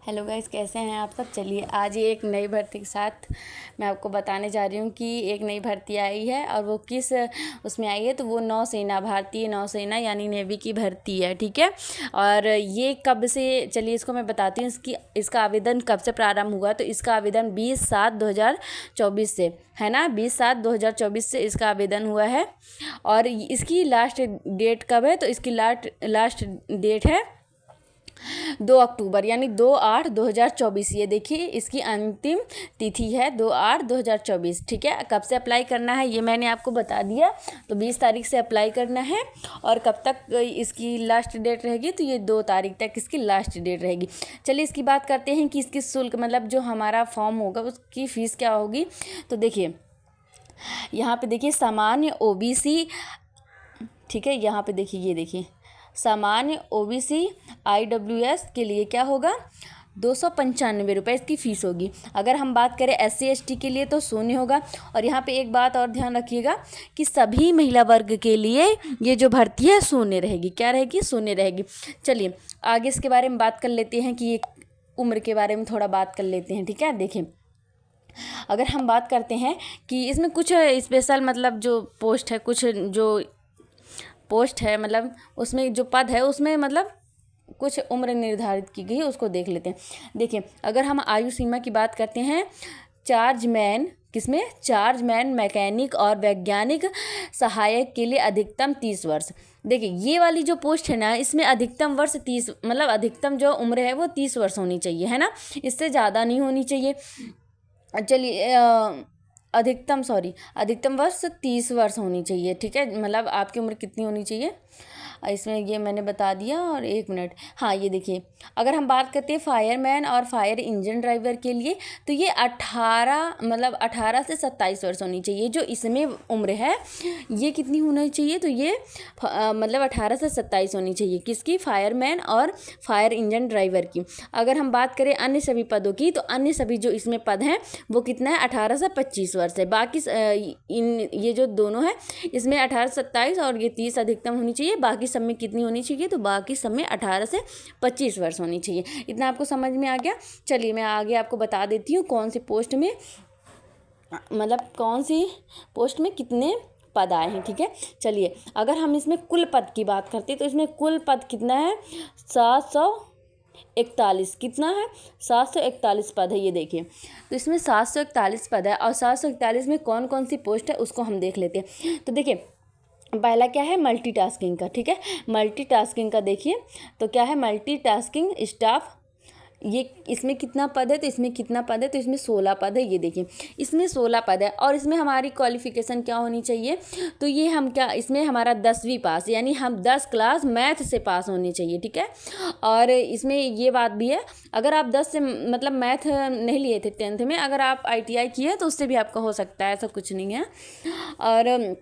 Hello guys, कैसे हैं आप सब। चलिए आज ये एक नई भर्ती के साथ मैं आपको बताने जा रही हूँ कि एक नई भर्ती आई है और वो किस उसमें आई है। तो वो नौसेना, भारतीय नौसेना यानी नेवी की भर्ती है, ठीक है। और ये कब से, चलिए इसको मैं बताती हूँ इसका आवेदन कब से प्रारंभ हुआ। तो इसका आवेदन 20/7/2024 से है ना, 20/7/2024 से इसका आवेदन हुआ है। और इसकी लास्ट डेट कब है, तो इसकी लास्ट डेट है 2 अक्टूबर यानी 2/8/2024। ये देखिए इसकी अंतिम तिथि है 2/8/2024, ठीक है। कब से अप्लाई करना है ये मैंने आपको बता दिया। तो 20 तारीख से अप्लाई करना है और कब तक इसकी लास्ट डेट रहेगी, तो ये 2 तारीख तक इसकी लास्ट डेट रहेगी। चलिए इसकी बात करते हैं कि इसकी शुल्क, मतलब जो हमारा फॉर्म होगा उसकी फ़ीस क्या होगी। तो देखिए यहाँ पे देखिए सामान्य ओबीसी, ठीक है। यहाँ पे देखिए, ये देखिए सामान्य ओबीसी IWS के लिए क्या होगा, 295 रुपये इसकी फ़ीस होगी। अगर हम बात करें SC ST के लिए तो 0 होगा। और यहाँ पे एक बात और ध्यान रखिएगा कि सभी महिला वर्ग के लिए ये जो भर्ती है 0 रहेगी। क्या रहेगी, 0 रहेगी। चलिए आगे इसके बारे में बात कर लेते हैं कि ये उम्र के बारे में थोड़ा बात कर लेते हैं, ठीक है। देखिए अगर हम बात करते हैं कि इसमें कुछ स्पेशल, मतलब जो पोस्ट है, कुछ जो पोस्ट है, मतलब उसमें जो पद है उसमें मतलब कुछ उम्र निर्धारित की गई है, उसको देख लेते हैं। देखिए अगर हम आयु सीमा की बात करते हैं, चार्जमैन, किसमें, चार्जमैन, मैकेनिक और वैज्ञानिक सहायक के लिए अधिकतम 30 वर्ष। देखिए ये वाली जो पोस्ट है ना, इसमें अधिकतम वर्ष 30, मतलब अधिकतम जो उम्र है वो 30 वर्ष होनी चाहिए, है ना, इससे ज़्यादा नहीं होनी चाहिए। चलिए अधिकतम वर्ष 30 वर्ष होनी चाहिए, ठीक है। मतलब आपकी उम्र कितनी होनी चाहिए, इसमें ये मैंने बता दिया। और 1 मिनट, हाँ ये देखिए अगर हम बात करते हैं फायरमैन और फायर इंजन ड्राइवर के लिए, तो ये 18 से 27 वर्ष होनी चाहिए। जो इसमें उम्र है ये कितनी होनी चाहिए, तो ये मतलब 18 से 27 होनी चाहिए, किसकी, फायरमैन और फायर इंजन ड्राइवर की। अगर हम बात करें अन्य सभी पदों की, तो अन्य सभी जो इसमें पद हैं वो कितना है, 18 से 25 वर्ष है। बाकी ये जो दोनों है इसमें 18 से 27 और ये 30 अधिकतम होनी चाहिए। बाकी सब में कितनी होनी चाहिए, तो बाकी सब में 18 से 25 वर्ष होनी चाहिए। इतना आपको समझ में आ गया। चलिए मैं आगे आपको बता देती हूँ कौन सी पोस्ट में, मतलब कौन सी पोस्ट में कितने पद आए हैं, ठीक है। चलिए अगर हम इसमें कुल पद की बात करते हैं, तो इसमें कुल पद कितना है, 741। कितना है, 741 पद है। ये देखिए तो इसमें 741 पद है। और 741 में कौन कौन सी पोस्ट है उसको हम देख लेते हैं। तो देखिए पहला क्या है, मल्टीटास्किंग का, ठीक है। मल्टीटास्किंग का देखिए तो क्या है, मल्टीटास्किंग स्टाफ, ये इसमें कितना पद है, तो इसमें कितना पद है, तो इसमें 16 पद है। ये देखिए इसमें 16 पद है। और इसमें हमारी क्वालिफिकेशन क्या होनी चाहिए, तो ये हम क्या, इसमें हमारा 10वीं पास, यानी हम 10 क्लास मैथ से पास होनी चाहिए, ठीक है। और इसमें ये बात भी है, अगर आप 10 से मतलब मैथ नहीं लिए थे 10th में, अगर आप ITI किए तो उससे भी आपका हो सकता है, ऐसा कुछ नहीं है। और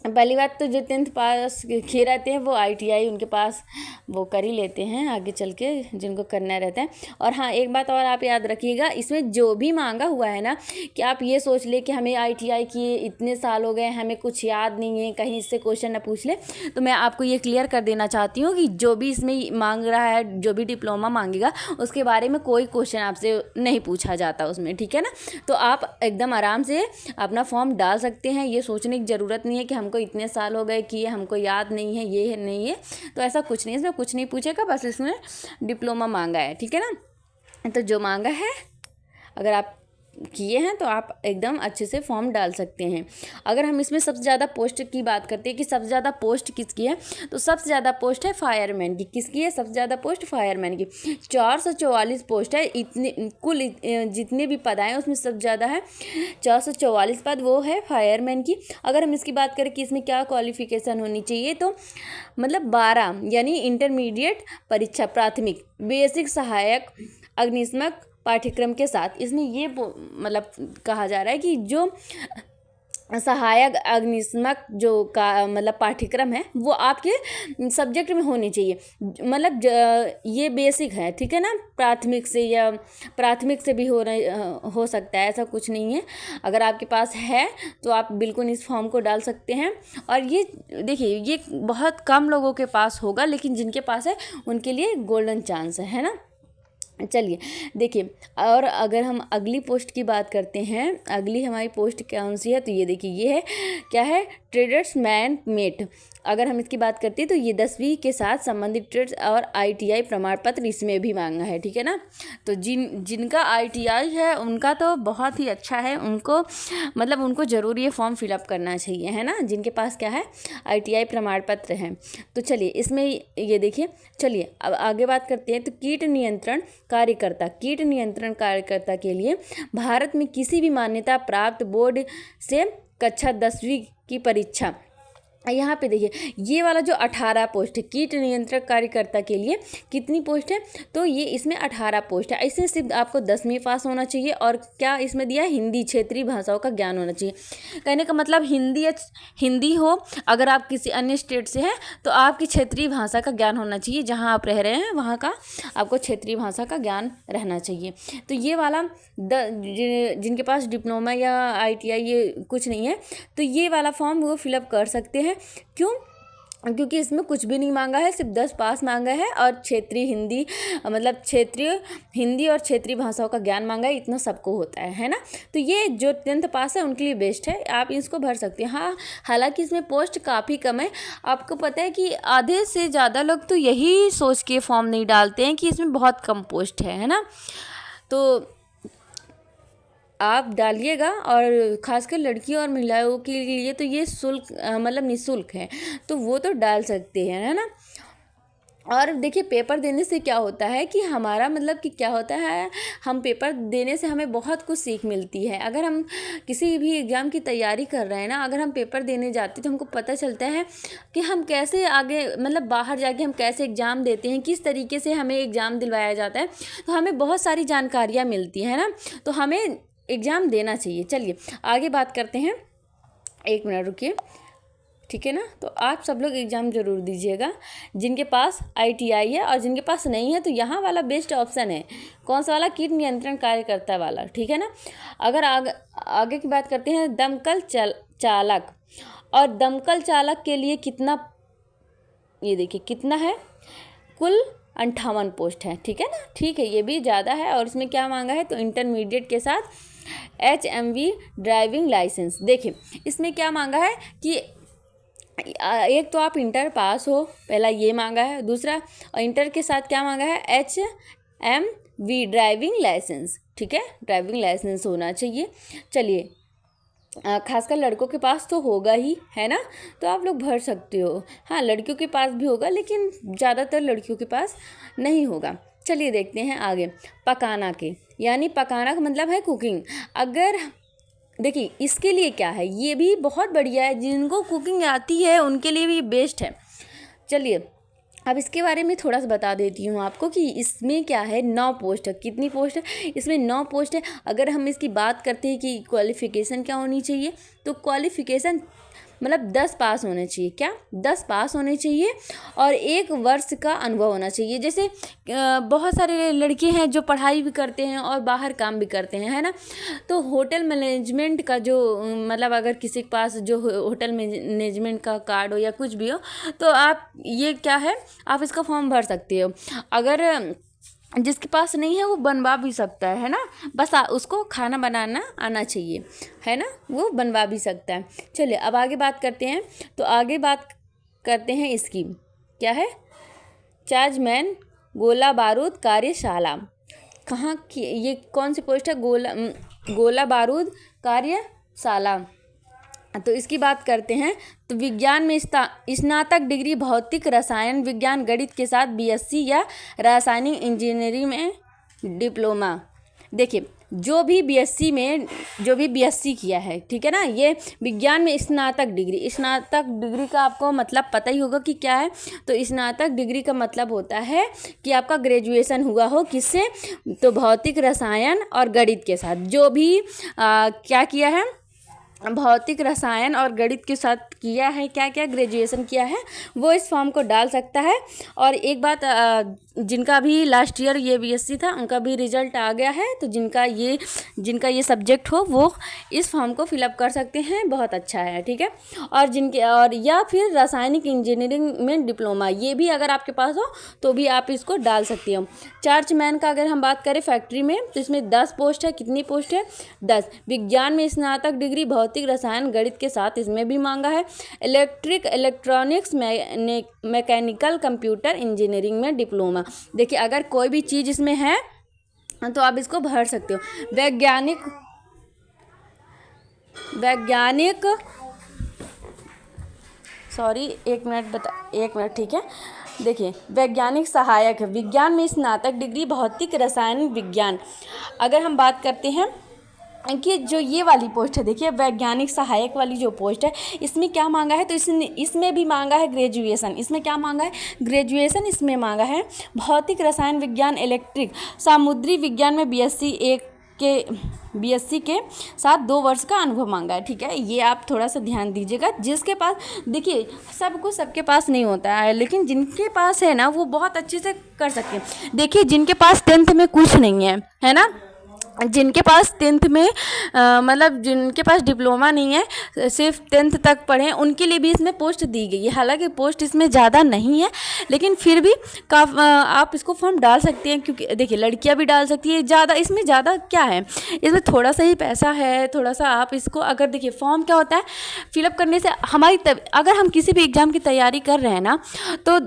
पहली बात तो जो 10th पास किए रहते हैं वो ITI उनके पास वो कर ही लेते हैं आगे चल के, जिनको करना रहता है। और हाँ एक बात और आप याद रखिएगा, इसमें जो भी मांगा हुआ है ना, कि आप ये सोच ले कि हमें ITI किए इतने साल हो गए, हमें कुछ याद नहीं है, कहीं इससे क्वेश्चन ना पूछ ले, तो मैं आपको ये क्लियर कर देना चाहती हूँ कि जो भी इसमें मांग रहा है, जो भी डिप्लोमा मांगेगा उसके बारे में कोई क्वेश्चन आपसे नहीं पूछा जाता उसमें, ठीक है ना। तो आप एकदम आराम से अपना फॉर्म डाल सकते हैं। ये सोचने की ज़रूरत नहीं है कि हमको इतने साल हो गए कि ये हमको याद नहीं है, ये है नहीं है, तो ऐसा कुछ नहीं है। इसमें कुछ नहीं पूछेगा, बस इसमें डिप्लोमा मांगा है, ठीक है ना। तो जो मांगा है अगर आप किए हैं तो आप एकदम अच्छे से फॉर्म डाल सकते हैं। अगर हम इसमें सबसे ज़्यादा पोस्ट की बात करते हैं कि सबसे ज़्यादा पोस्ट किसकी है, तो सबसे ज़्यादा पोस्ट है फायरमैन की। किसकी है सबसे ज़्यादा पोस्ट, फायरमैन की। 444 पोस्ट है। इतने कुल जितने भी पद आए उसमें सबसे ज़्यादा है 444 पद, वो है फायरमैन की। अगर हम इसकी बात करें कि इसमें क्या क्वालिफिकेशन होनी चाहिए, तो मतलब 12 यानी इंटरमीडिएट परीक्षा, प्राथमिक, बेसिक सहायक अग्निशमक पाठ्यक्रम के साथ। इसमें ये मतलब कहा जा रहा है कि जो सहायक अग्निशमक जो का मतलब पाठ्यक्रम है वो आपके सब्जेक्ट में होनी चाहिए। मतलब ये बेसिक है, ठीक है ना, प्राथमिक से या प्राथमिक से भी हो सकता है, ऐसा कुछ नहीं है। अगर आपके पास है तो आप बिल्कुल इस फॉर्म को डाल सकते हैं। और ये देखिए ये बहुत कम लोगों के पास होगा, लेकिन जिनके पास है उनके लिए गोल्डन चांस है ना। चलिए देखिए, और अगर हम अगली पोस्ट की बात करते हैं, अगली हमारी पोस्ट कौन सी है, तो ये देखिए, ये है क्या है, ट्रेडर्स मैन मेट। अगर हम इसकी बात करते हैं तो ये 10वीं के साथ संबंधित ट्रेड्स और ITI प्रमाण पत्र इसमें भी मांगा है, ठीक है ना। तो जिनका ITI है उनका तो बहुत ही अच्छा है, उनको मतलब उनको ज़रूर ये फॉर्म फिलअप करना चाहिए, है ना, जिनके पास क्या है, ITI प्रमाण पत्र है। तो चलिए इसमें ये देखिए, चलिए अब आगे बात करते हैं। तो कीट नियंत्रण कार्यकर्ता के लिए भारत में किसी भी मान्यता प्राप्त बोर्ड से कक्षा 10वीं की परीक्षा, यहाँ पे देखिए ये वाला जो 18 पोस्ट है, कीट नियंत्रण कार्यकर्ता के लिए कितनी पोस्ट है, तो ये इसमें 18 पोस्ट है। इसमें सिर्फ आपको 10वीं पास होना चाहिए, और क्या इसमें दिया है, हिंदी क्षेत्रीय भाषाओं का ज्ञान होना चाहिए। कहने का मतलब हिंदी हो, अगर आप किसी अन्य स्टेट से हैं तो आपकी क्षेत्रीय भाषा का ज्ञान होना चाहिए, जहाँ आप रह रहे हैं वहाँ का आपको क्षेत्रीय भाषा का ज्ञान रहना चाहिए। तो ये वाला जिनके पास डिप्लोमा या ITI ये कुछ नहीं है, तो ये वाला फॉर्म वो फिलअप कर सकते हैं। क्यों? क्योंकि इसमें कुछ भी नहीं मांगा है, सिर्फ 10 पास मांगा है, और क्षेत्रीय हिंदी मतलब क्षेत्रीय हिंदी और क्षेत्रीय भाषाओं का ज्ञान मांगा है, इतना सबको होता है ना। तो ये जो 10th पास है उनके लिए बेस्ट है, आप इसको भर सकते हैं। हाँ, हालांकि इसमें पोस्ट काफ़ी कम है। आपको पता है कि आधे से ज़्यादा लोग तो यही सोच के फॉर्म नहीं डालते हैं कि इसमें बहुत कम पोस्ट है ना। तो आप डालिएगा, और ख़ासकर लड़कियों और महिलाओं के लिए तो ये शुल्क मतलब निःशुल्क है, तो वो तो डाल सकते हैं, है ना। और देखिए पेपर देने से क्या होता है कि हमारा मतलब कि क्या होता है, हम पेपर देने से हमें बहुत कुछ सीख मिलती है। अगर हम किसी भी एग्ज़ाम की तैयारी कर रहे हैं ना, अगर हम पेपर देने जाते हैं तो हमको पता चलता है कि हम कैसे आगे मतलब बाहर जाके हम कैसे एग्ज़ाम देते हैं, किस तरीके से हमें एग्ज़ाम दिलवाया जाता है, तो हमें बहुत सारी जानकारियाँ मिलती हैं ना। तो हमें एग्ज़ाम देना चाहिए। चलिए आगे बात करते हैं, 1 मिनट रुकिए, ठीक है ना। तो आप सब लोग एग्ज़ाम ज़रूर दीजिएगा, जिनके पास ITI है, और जिनके पास नहीं है तो यहाँ वाला बेस्ट ऑप्शन है। कौन सा वाला? कीट नियंत्रण कार्यकर्ता वाला, ठीक है ना। अगर आगे की बात करते हैं, दमकल चालक, और दमकल चालक के लिए कितना, ये देखिए कितना है, कुल 58 पोस्ट है, ठीक है ना। ठीक है, ये भी ज़्यादा है। और इसमें क्या मांगा है, तो इंटरमीडिएट के साथ HMV ड्राइविंग लाइसेंस। देखिए इसमें क्या मांगा है कि एक तो आप इंटर पास हो, पहला ये मांगा है। दूसरा, और इंटर के साथ क्या मांगा है, HMV ड्राइविंग लाइसेंस, ठीक है, ड्राइविंग लाइसेंस होना चाहिए। चलिए खासकर लड़कों के पास तो होगा ही, है ना, तो आप लोग भर सकते हो। हाँ, लड़कियों के पास भी होगा, लेकिन ज़्यादातर लड़कियों के पास नहीं होगा। चलिए देखते हैं आगे। पकाना के, यानी पकाना का मतलब है कुकिंग। अगर देखिए इसके लिए क्या है, ये भी बहुत बढ़िया है, जिनको कुकिंग आती है उनके लिए भी बेस्ट है। चलिए अब इसके बारे में थोड़ा सा बता देती हूँ आपको कि इसमें क्या है, 9 पोस्ट है। कितनी पोस्ट है? इसमें 9 पोस्ट है। अगर हम इसकी बात करते हैं कि क्वालिफ़िकेशन क्या होनी चाहिए, तो क्वालिफ़िकेशन मतलब 10 पास होने चाहिए। क्या? 10 पास होने चाहिए, और 1 वर्ष का अनुभव होना चाहिए। जैसे बहुत सारे लड़के हैं जो पढ़ाई भी करते हैं और बाहर काम भी करते हैं, है ना। तो होटल मैनेजमेंट का जो मतलब अगर किसी के पास जो होटल मैनेजमेंट का कार्ड हो या कुछ भी हो, तो आप ये क्या है, आप इसका फॉर्म भर सकते हो। अगर जिसके पास नहीं है वो बनवा भी सकता है ना, बस उसको खाना बनाना आना चाहिए, है ना, वो बनवा भी सकता है। चलिए अब आगे बात करते हैं। तो आगे बात करते हैं इसकी, क्या है, चार्जमैन गोला बारूद कार्यशाला। कहाँ की, ये कौन सी पोस्ट है, गोला बारूद कार्यशाला। तो इसकी बात करते हैं। तो विज्ञान में स्नातक डिग्री भौतिक रसायन विज्ञान गणित के साथ BSc या रासायनिक इंजीनियरिंग में डिप्लोमा। देखिए जो भी BSc किया है, ठीक है ना, ये विज्ञान में स्नातक डिग्री का आपको मतलब पता ही होगा कि क्या है। तो स्नातक डिग्री का मतलब होता है कि आपका ग्रेजुएशन हुआ हो किससे, तो भौतिक रसायन और गणित के साथ। जो भी क्या किया है, भौतिक रसायन और गणित के साथ किया है, क्या क्या ग्रेजुएशन किया है, वो इस फॉर्म को डाल सकता है। और एक बात, जिनका भी लास्ट ईयर ये बीएससी था उनका भी रिजल्ट आ गया है, तो जिनका ये सब्जेक्ट हो वो इस फॉर्म को फिलअप कर सकते हैं, बहुत अच्छा है, ठीक है। और या फिर रासायनिक इंजीनियरिंग में डिप्लोमा, ये भी अगर आपके पास हो तो भी आप इसको डाल सकते हो। चार्जमैन का अगर हम बात करें फैक्ट्री में, तो इसमें 10 पोस्ट है। कितनी पोस्ट है? 10। विज्ञान में स्नातक डिग्री, भौतिक रसायन गणित के साथ इसमें भी मांगा है। इलेक्ट्रॉनिक्स मैकेनिकल कंप्यूटर इंजीनियरिंग में डिप्लोमा। देखिए अगर कोई भी चीज़ इसमें है तो आप इसको भर सकते हो। वैज्ञानिक एक मिनट, ठीक है। देखिए वैज्ञानिक सहायक, विज्ञान में स्नातक डिग्री, भौतिक रसायन विज्ञान। अगर हम बात करते हैं कि जो ये वाली पोस्ट है, देखिए वैज्ञानिक सहायक वाली जो पोस्ट है, इसमें क्या मांगा है? तो इसमें भी मांगा है ग्रेजुएशन। इसमें क्या मांगा है? ग्रेजुएशन इसमें मांगा है। भौतिक रसायन विज्ञान, इलेक्ट्रिक, समुद्री विज्ञान में बीएससी के साथ 2 वर्ष का अनुभव मांगा है, ठीक है। ये आप थोड़ा सा ध्यान दीजिएगा। जिसके पास, देखिए सबके पास नहीं होता है, लेकिन जिनके पास है ना वो बहुत अच्छे से कर सकते हैं। देखिए जिनके पास 10th में कुछ नहीं है ना, जिनके पास 10th में मतलब जिनके पास डिप्लोमा नहीं है, सिर्फ 10th तक पढ़े, उनके लिए भी इसमें पोस्ट दी गई है। हालांकि पोस्ट इसमें ज़्यादा नहीं है, लेकिन फिर भी आप इसको फॉर्म डाल सकते हैं, क्योंकि देखिए लड़कियां भी डाल सकती है। इसमें ज़्यादा क्या है, इसमें थोड़ा सा ही पैसा है, थोड़ा सा आप इसको, अगर देखिए फॉर्म क्या होता है, फिलअप करने से अगर हम किसी भी एग्ज़ाम की तैयारी कर रहे हैं ना, तो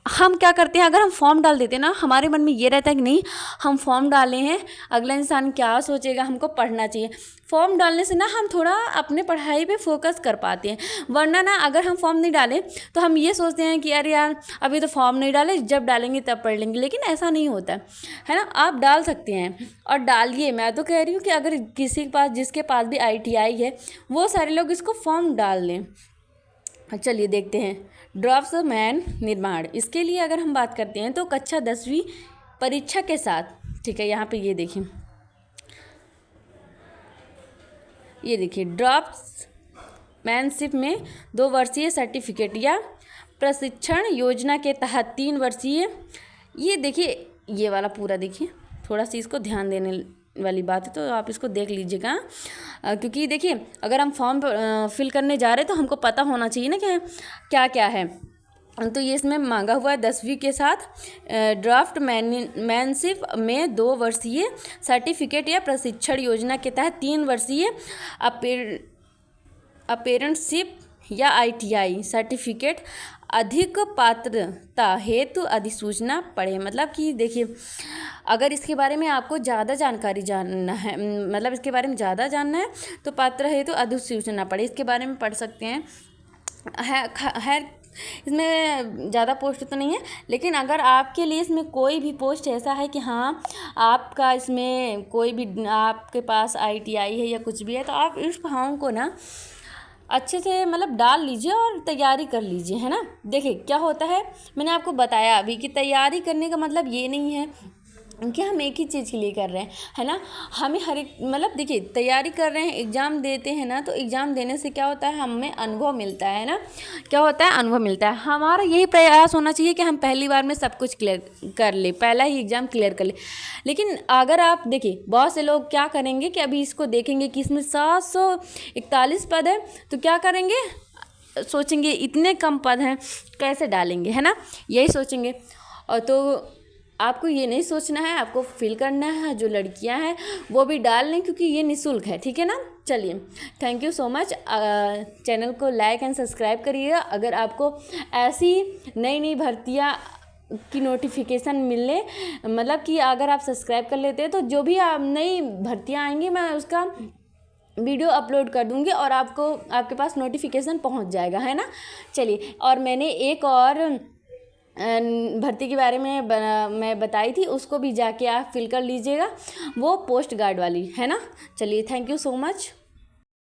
हम क्या करते हैं, अगर हम फॉर्म डाल देते हैं ना, हमारे मन में ये रहता है कि नहीं हम फॉर्म डाले हैं, अगला इंसान क्या सोचेगा, हमको पढ़ना चाहिए। फॉर्म डालने से ना हम थोड़ा अपने पढ़ाई पे फोकस कर पाते हैं। वरना ना अगर हम फॉर्म नहीं डालें तो हम ये सोचते हैं कि अरे यार अभी तो फॉर्म नहीं डाले, जब डालेंगे तब पढ़ लेंगे, लेकिन ऐसा नहीं होता है ना। आप डाल सकते हैं और डालिए। मैं तो कह रही हूँ कि अगर किसी के पास, जिसके पास भी ITI है, वो सारे लोग इसको फॉर्म डाल लें। चलिए देखते हैं ड्राफ्ट्समैन निर्माण। इसके लिए अगर हम बात करते हैं तो कक्षा 10वीं परीक्षा के साथ, ठीक है। यहाँ पे ये देखिए ड्राफ्ट्समैनशिप में 2 वर्षीय सर्टिफिकेट या प्रशिक्षण योजना के तहत 3 वर्षीय, ये देखिए ये वाला पूरा देखिए, थोड़ा सा इसको ध्यान देने वाली बात है, तो आप इसको देख लीजिएगा। क्योंकि देखिए अगर हम फॉर्म फिल करने जा रहे हैं तो हमको पता होना चाहिए ना कि क्या क्या है। तो ये इसमें मांगा हुआ है 10वीं के साथ ड्राफ्टमैनशिप में 2 वर्षीय सर्टिफिकेट या प्रशिक्षण योजना के तहत 3 वर्षीय अपेरेंटशिप या ITI सर्टिफिकेट। अधिक पात्रता हेतु अधिसूचना पढ़े। मतलब कि देखिए अगर इसके बारे में आपको ज़्यादा जानकारी जानना है, मतलब इसके बारे में ज़्यादा जानना है, तो पात्र हेतु अधिसूचना पढ़े, इसके बारे में पढ़ सकते हैं। इसमें ज़्यादा पोस्ट तो नहीं है, लेकिन अगर आपके लिए इसमें कोई भी पोस्ट ऐसा है कि हाँ आपका इसमें कोई भी, आपके पास ITI है या कुछ भी है, तो आप इस फॉर्म को ना अच्छे से मतलब डाल लीजिए और तैयारी कर लीजिए, है ना। देखिए क्या होता है, मैंने आपको बताया अभी कि तैयारी करने का मतलब ये नहीं है कि हम एक ही चीज़ के लिए कर रहे हैं, है ना। हमें हर एक, मतलब देखिए तैयारी कर रहे हैं, एग्ज़ाम देते हैं ना, तो एग्ज़ाम देने से क्या होता है, हमें अनुभव मिलता है ना। क्या होता है, अनुभव मिलता है। हमारा यही प्रयास होना चाहिए कि हम पहली बार में सब कुछ क्लियर कर ले, पहला ही एग्ज़ाम क्लियर कर ले। लेकिन अगर आप देखिए बहुत से लोग क्या करेंगे कि अभी इसको देखेंगे कि इसमें 741 पद है, तो क्या करेंगे, सोचेंगे इतने कम पद हैं कैसे डालेंगे, है ना, यही सोचेंगे। और तो आपको ये नहीं सोचना है, आपको फिल करना है। जो लड़कियां हैं वो भी डाल लें, क्योंकि ये निःशुल्क है, ठीक है ना। चलिए thank you so much. Channel को लाइक एंड सब्सक्राइब करिएगा। अगर आपको ऐसी नई नई भर्तियाँ की नोटिफिकेशन मिलने, मतलब कि अगर आप सब्सक्राइब कर लेते हैं तो जो भी आप नई भर्तियाँ आएंगी मैं उसका वीडियो अपलोड कर दूंगी और आपको, आपके पास नोटिफिकेशन पहुंच जाएगा, है ना। चलिए, और मैंने एक और भर्ती के बारे में मैं बताई थी, उसको भी जाके आप फिल कर लीजिएगा, वो पोस्ट गार्ड वाली, है ना। चलिए थैंक यू सो मच।